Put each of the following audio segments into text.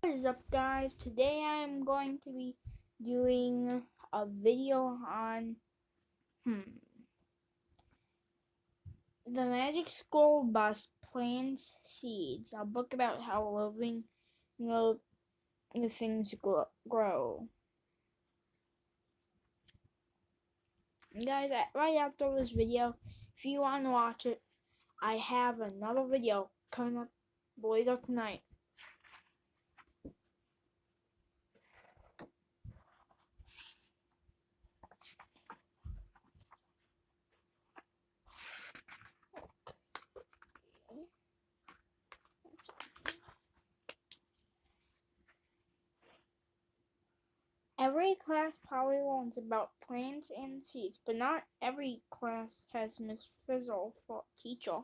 What is up, guys? Today I'm going to be doing a video on the Magic School Bus Plants Seeds, a book about how living things grow. And guys, right after this video, if you want to watch it, I have another video coming up later tonight. Every class probably learns about plants and seeds, but not every class has Miss Frizzle for teacher.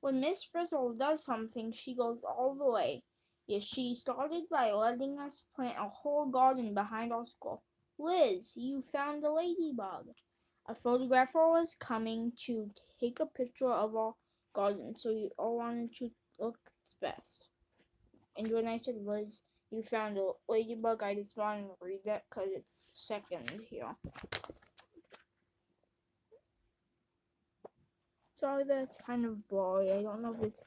When Miss Frizzle does something, she goes all the way. Yes, she started by letting us plant a whole garden behind our school. Liz, you found a ladybug. A photographer was coming to take a picture of our garden, so we all wanted to look its best. And when I said, Liz, you found a ladybug, I just wanted to read that because it's second here. Sorry that it's kind of blurry. I don't know if it's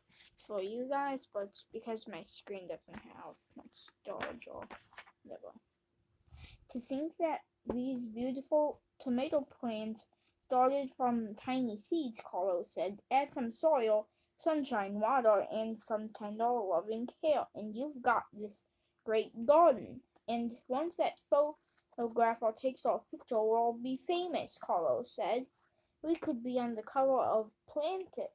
for you guys, but it's because my screen doesn't have much storage or whatever. To think that these beautiful tomato plants started from tiny seeds, Carlos said. Add some soil, sunshine, water, and some tender, loving care, and you've got this great garden. And once that photographer takes our picture, we'll be famous, Carlos said. We could be on the cover of Plant It,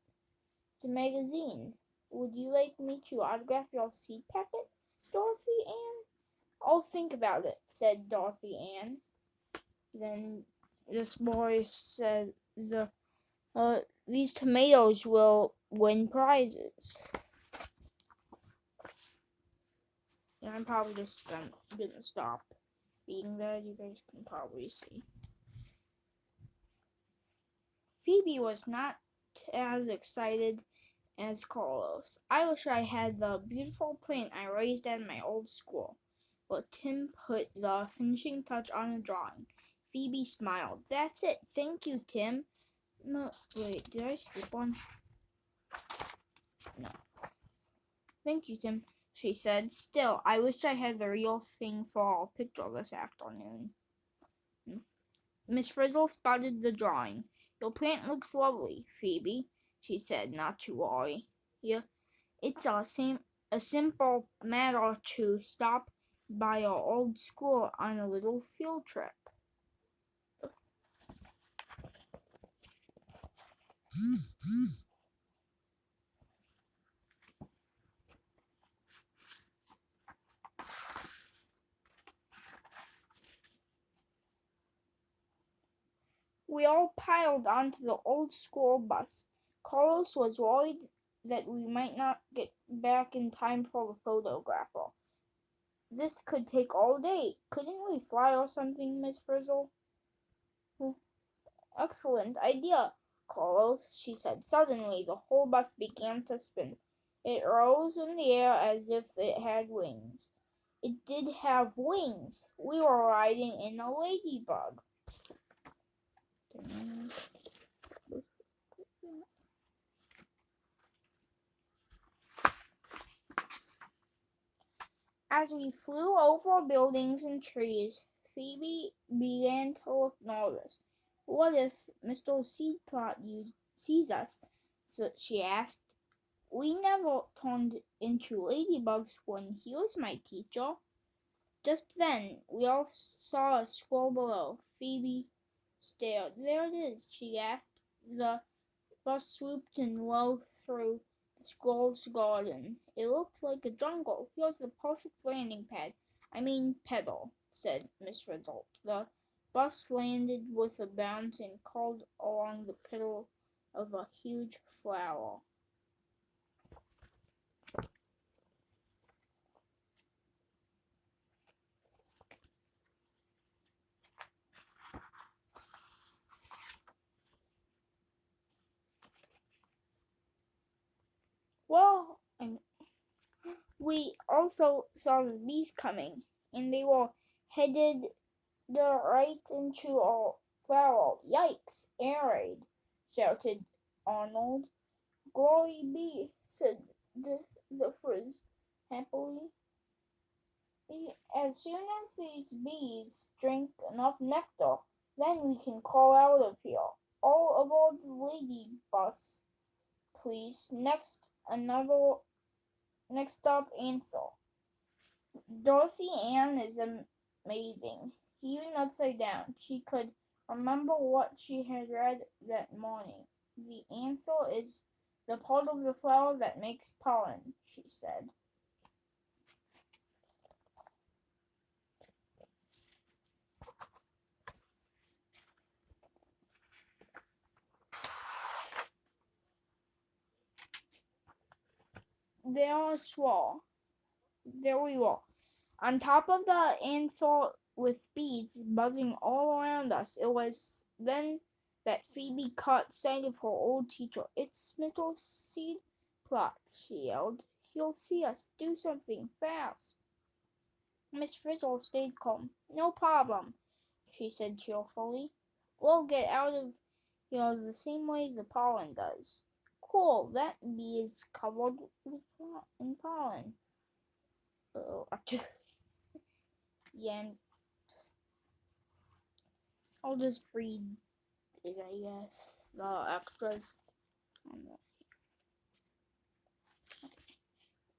the magazine. Would you like me to autograph your seed packet, Dorothy Ann? I'll think about it, said Dorothy Ann. Then this boy says, these tomatoes will win prizes. And I'm probably just gonna stop reading that. You guys can probably see. Phoebe was not as excited as Carlos. I wish I had the beautiful plant I raised at my old school. But Tim put the finishing touch on the drawing. Phoebe smiled. That's it. Thank you, Tim. No, wait, did I skip one? No. Thank you, Tim, she said. Still, I wish I had the real thing for our picture this afternoon. Miss Frizzle spotted the drawing. Your plant looks lovely, Phoebe, she said, not to worry. Yeah, it's a simple matter to stop by our old school on a little field trip. We all piled onto the old school bus. Carlos was worried that we might not get back in time for the photographer. This could take all day. Couldn't we fly or something, Miss Frizzle? Excellent idea, Carlos, she said. Suddenly, the whole bus began to spin. It rose in the air as if it had wings. It did have wings. We were riding in a ladybug. As we flew over buildings and trees, Phoebe began to look nervous. What if Mr. Seedplot sees us? So she asked. We never turned into ladybugs when he was my teacher. Just then, we all saw a squirrel below. Phoebe stared. There it is, she gasped. The bus swooped in low through the squirrel's garden. It looked like a jungle. Here's the perfect landing pad. I mean pedal, said Miss Frizzle. The bus landed with a bounce and curled along the petal of a huge flower. And we also saw the bees coming, and they were headed right into our flower. Yikes, air raid, shouted Arnold. Glory be, said the Frizz happily. As soon as these bees drink enough nectar, then we can crawl out of here. All aboard the lady bus, please. Next stop, Ansel. Dorothy Ann is amazing. Even upside down, she could remember what she had read that morning. The anther is the part of the flower that makes pollen, she said. There we were, on top of the anther with bees buzzing all around us. It was then that Phoebe caught sight of her old teacher. It's Mr. Seedplot, she yelled. He'll see us. Do something fast. Miss Frizzle stayed calm. No problem, she said cheerfully. We'll get out of here the same way the pollen does. Cool, that bee is covered in pollen. Yeah, I'll just read it, I guess. The extras.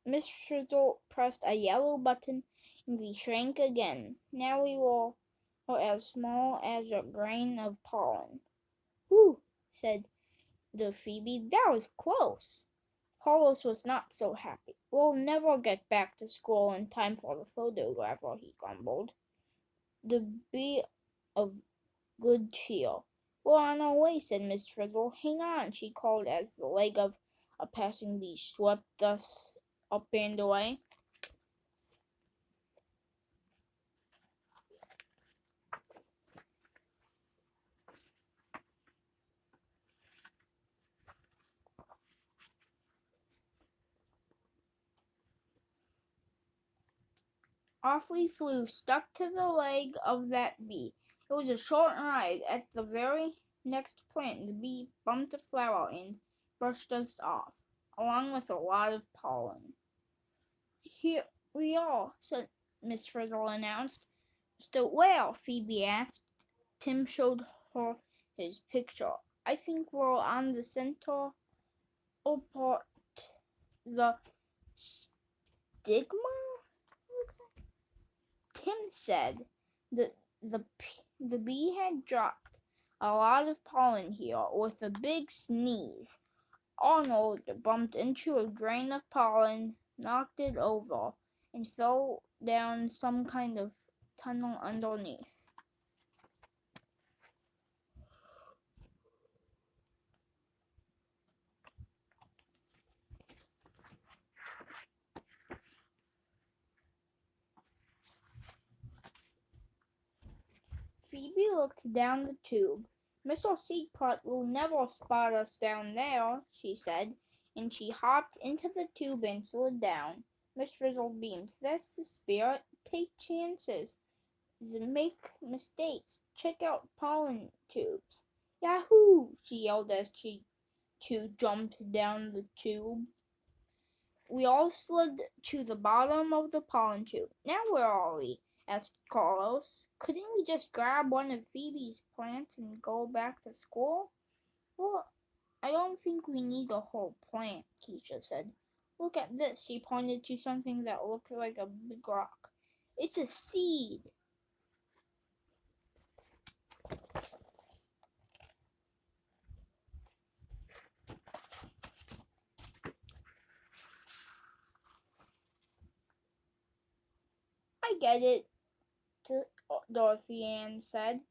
Miss Frizzle pressed a yellow button and we shrank again. Now we were as small as a grain of pollen. Whew, said the Phoebe. That was close. Carlos was not so happy. We'll never get back to school in time for the photographer, he grumbled. To be of good cheer. We're on our way, said Miss Frizzle. Hang on, she called as the leg of a passing bee swept us up and away. Off we flew, stuck to the leg of that bee. It was a short ride. At the very next plant, the bee bumped a flower and brushed us off, along with a lot of pollen. Here we are, said Miss Frizzle announced. Still, where? Phoebe asked. Tim showed her his picture. I think we're on the center part, the stigma? Tim said the bee had dropped a lot of pollen here with a big sneeze. Arnold bumped into a grain of pollen, knocked it over, and fell down some kind of tunnel underneath. Phoebe looked down the tube. Mr. Seedpot will never spot us down there, she said, and she hopped into the tube and slid down. Miss Frizzle beamed. That's the spirit. Take chances. Make mistakes. Check out pollen tubes. Yahoo! She yelled as she too jumped down the tube. We all slid to the bottom of the pollen tube. Now where are we? Asked Carlos. Couldn't we just grab one of Phoebe's plants and go back to school? Well, I don't think we need a whole plant, Keisha said. Look at this. She pointed to something that looked like a big rock. It's a seed. I get it, Dorothy Ann said.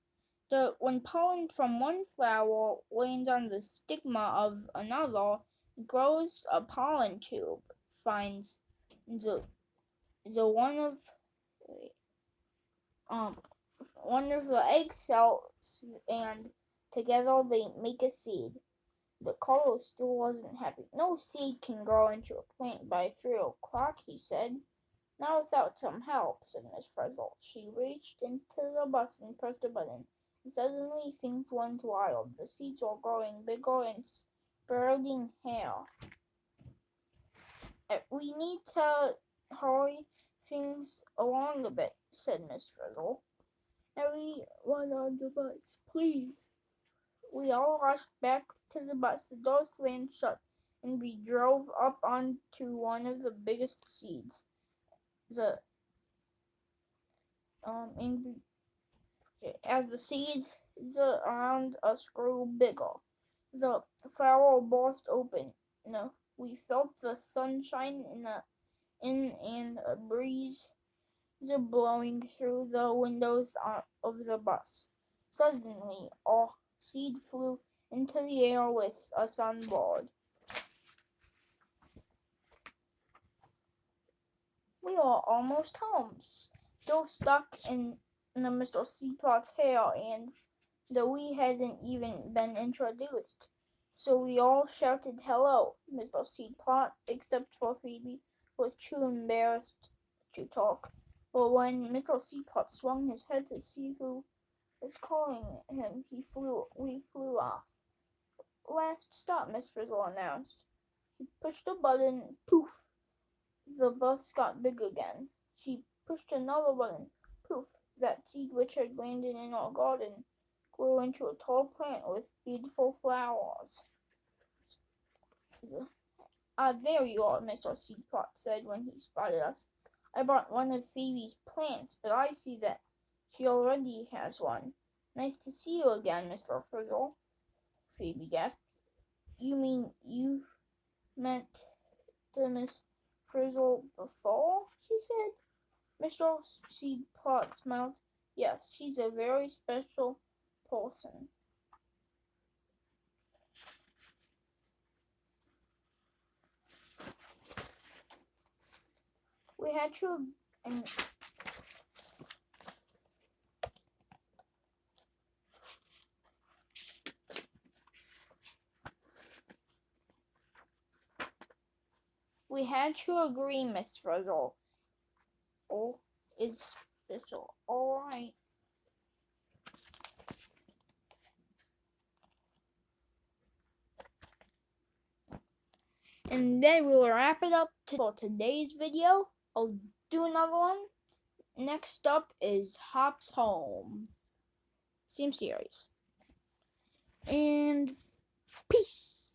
When pollen from one flower lands on the stigma of another, it grows a pollen tube, finds the one of the egg cells, and together they make a seed. But Carlos still wasn't happy. No seed can grow into a plant by 3 o'clock, he said. Not without some help, said Miss Frizzle. She reached into the bus and pressed a button, and suddenly things went wild. The seeds were growing bigger and spreading hair. We need to hurry things along a bit, said Miss Frizzle. Everyone on the bus, please. We all rushed back to the bus. The door slammed shut, and we drove up onto one of the biggest seeds. As the seeds around us grew bigger, the flower burst open. We felt the sunshine and a breeze blowing through the windows of the bus. Suddenly, a seed flew into the air with us on board. We were almost home, still stuck in Mr. Seedplot's hair, and we hadn't even been introduced. So we all shouted hello, Mr. Seedplot, except for Phoebe, who was too embarrassed to talk. But when Mr. Seedplot swung his head to see who was calling him, we flew off. Last stop, Miss Frizzle announced. He pushed a button, poof! The bus got big again. She pushed another button, poof! That seed which had landed in our garden grew into a tall plant with beautiful flowers. There you are, Mr. Seedplot said when he spotted us. I brought one of Phoebe's plants, but I see that she already has one. Nice to see you again, Mr. Frizzle, Phoebe gasped. You mean you met Miss Frizzle before? She said. Mr. Seedplot smiled. Yes, she's a very special person. We had to agree, Miss Frizzle. Oh, it's special. All right. And then we'll wrap it up for today's video. I'll do another one. Next up is Hop's Home. Same series. And peace.